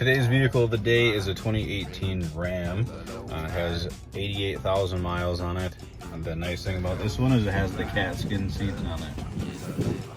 Today's vehicle of the day is a 2018 Ram. It has 88,000 miles on it. And the nice thing about this one is it has the cat skin seats on it.